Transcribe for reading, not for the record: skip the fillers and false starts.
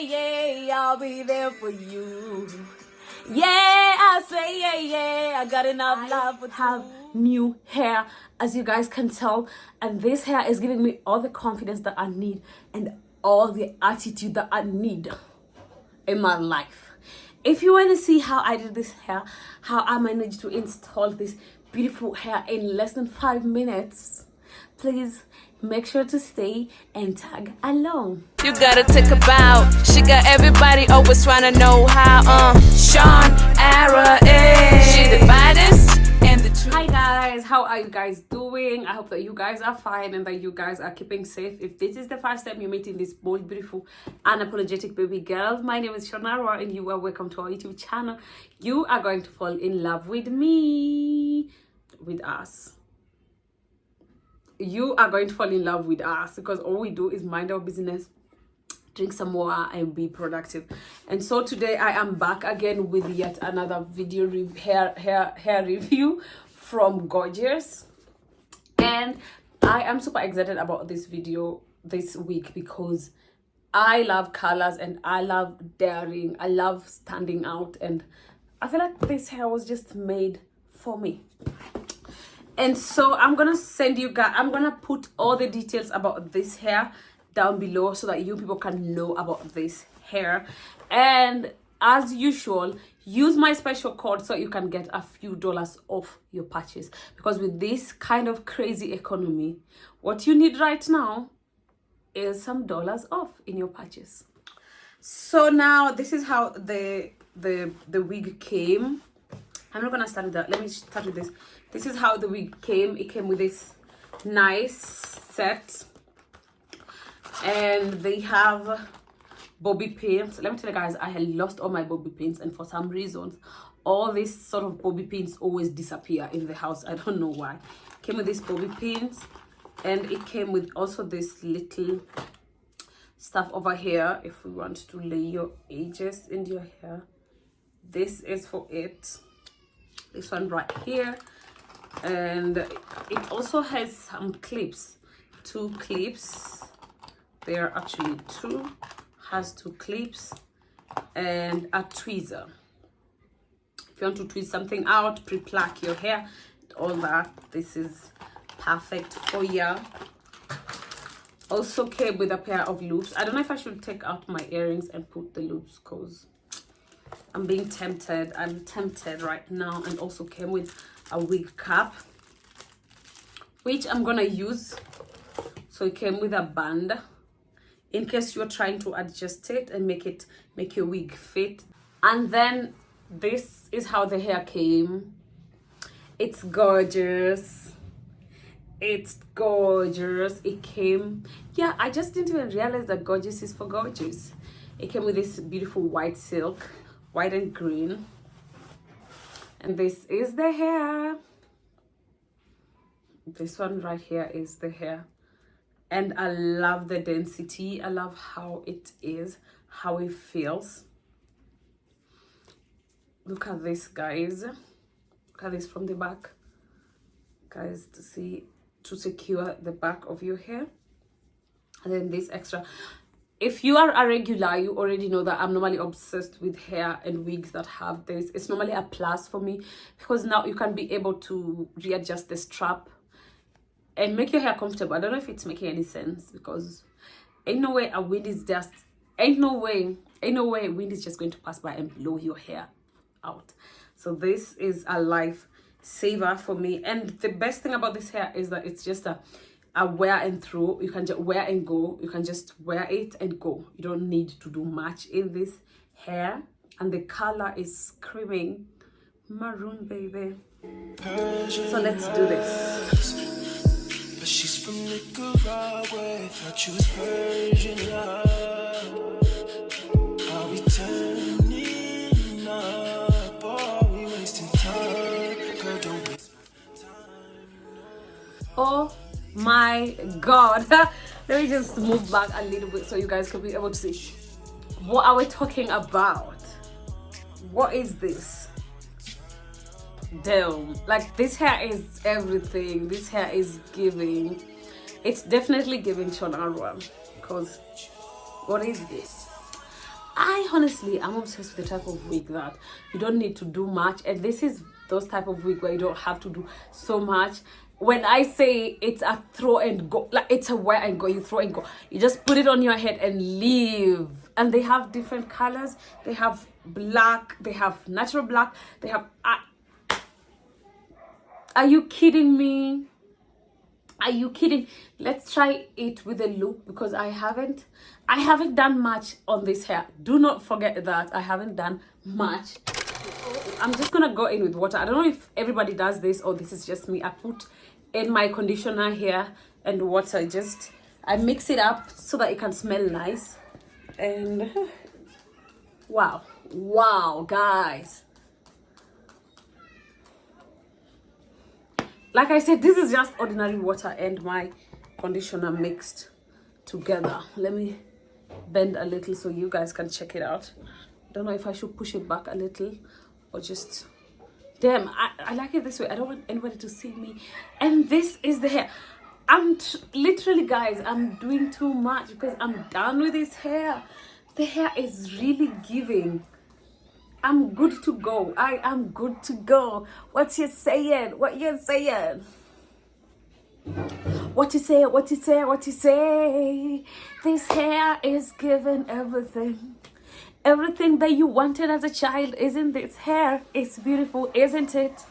yeah, I'll be there for you. Yeah, I say, yeah, I got enough love to have new hair, as you guys can tell. And this hair is giving me all the confidence that I need and all the attitude that I need in my life. If you want to see how I did this hair, how I managed to install this beautiful hair in less than 5 minutes, please make sure to stay and tag along. You gotta take a bow. She got everybody always trying to know how. Sean Ara is. She the baddest and the truth. Hi guys, how are you guys doing? I hope that you guys are fine and that you guys are keeping safe. If this is the first time you're meeting this bold, beautiful, unapologetic baby girl, my name is Shonara and you are welcome to our YouTube channel. You are going to fall in love with me, with us. You are going to fall in love with us because all we do is mind our business, drink some water and be productive. And so today I am back again with yet another video hair review from Gorgius, and I am super excited about this video this week because I love colors and I love daring, I love standing out, and I feel like this hair was just made for me. And so I'm gonna send you guys, I'm gonna put all the details about this hair down below so that you people can know about this hair. And as usual, use my special code so you can get a few dollars off your purchase, because with this kind of crazy economy, what you need right now is some dollars off in your purchase. So now this is how the wig came. I'm not gonna start with that. Let me start with this. This is how the wig came. It came with this nice set, and they have bobby pins. Let me tell you guys, I had lost all my bobby pins, and for some reasons all these sort of bobby pins always disappear in the house. I don't know why. Came with these bobby pins, and it came with also this little stuff over here if we want to lay your edges in your hair. This is for it. This one right here, and it also has some clips, 2 clips. There are actually 2, has 2 clips and a tweezer. If you want to tweeze something out, pre-pluck your hair, all that, this is perfect for you. Also came with a pair of loops. I don't know if I should take out my earrings and put the loops because I'm being tempted. I'm tempted right now. And also came with a wig cap, which I'm gonna use. So it came with a band in case you're trying to adjust it and make your wig fit. And then this is how the hair came. It's gorgeous. It's gorgeous. It came, yeah, I just didn't even realize that Gorgeous is for gorgeous. It came with this beautiful white silk, white and green, and this is the hair. This one right here is the hair, and I love the density. I love how it is, how it feels. Look at this, guys. Look at this from the back, guys, to see, to secure the back of your hair. And then this extra, if you are a regular, you already know that I'm normally obsessed with hair and wigs that have this. It's normally a plus for me because now you can be able to readjust the strap and make your hair comfortable. I don't know if it's making any sense because ain't no way wind is just going to pass by and blow your hair out. So this is a life saver for me. And the best thing about this hair is that it's just a wear and throw. You can just wear and go. You can just wear it and go. You don't need to do much in this hair. And the color is screaming maroon, baby. So let's do this. But she's from Nicaragua. Thought she was Persian love. Are we turning up? Or are we wasting time? Girl, don't waste my time. Oh my god. Let me just move back a little bit so you guys can be able to see. What are we talking about? What is this? Damn, like this hair is everything. This hair is giving, it's definitely giving Shonara, because what is this? I honestly, I'm obsessed with the type of wig that you don't need to do much, and this is those type of wig where you don't have to do so much. When I say it's a throw and go, like it's a wear and go, you throw and go, you just put it on your head and leave. And they have different colors. They have black, they have natural black, they have are you kidding me? Are you kidding? Let's try it with a look, because I haven't done much on this hair. Do not forget that I haven't done much. I'm just gonna go in with water. I don't know if everybody does this or this is just me. I put in my conditioner here and water. I mix it up so that it can smell nice. And wow guys, like I said, this is just ordinary water and my conditioner mixed together. Let me bend a little so you guys can check it out. Don't know if I should push it back a little or just, damn, I like it this way. I don't want anybody to see me. And this is the hair. Literally guys, I'm doing too much because I'm done with this hair. The hair is really giving. I'm good to go. I am good to go. What you saying? What you saying? What you say? What you say? What you say? This hair is giving everything. Everything that you wanted as a child is in this hair. It's beautiful, isn't it?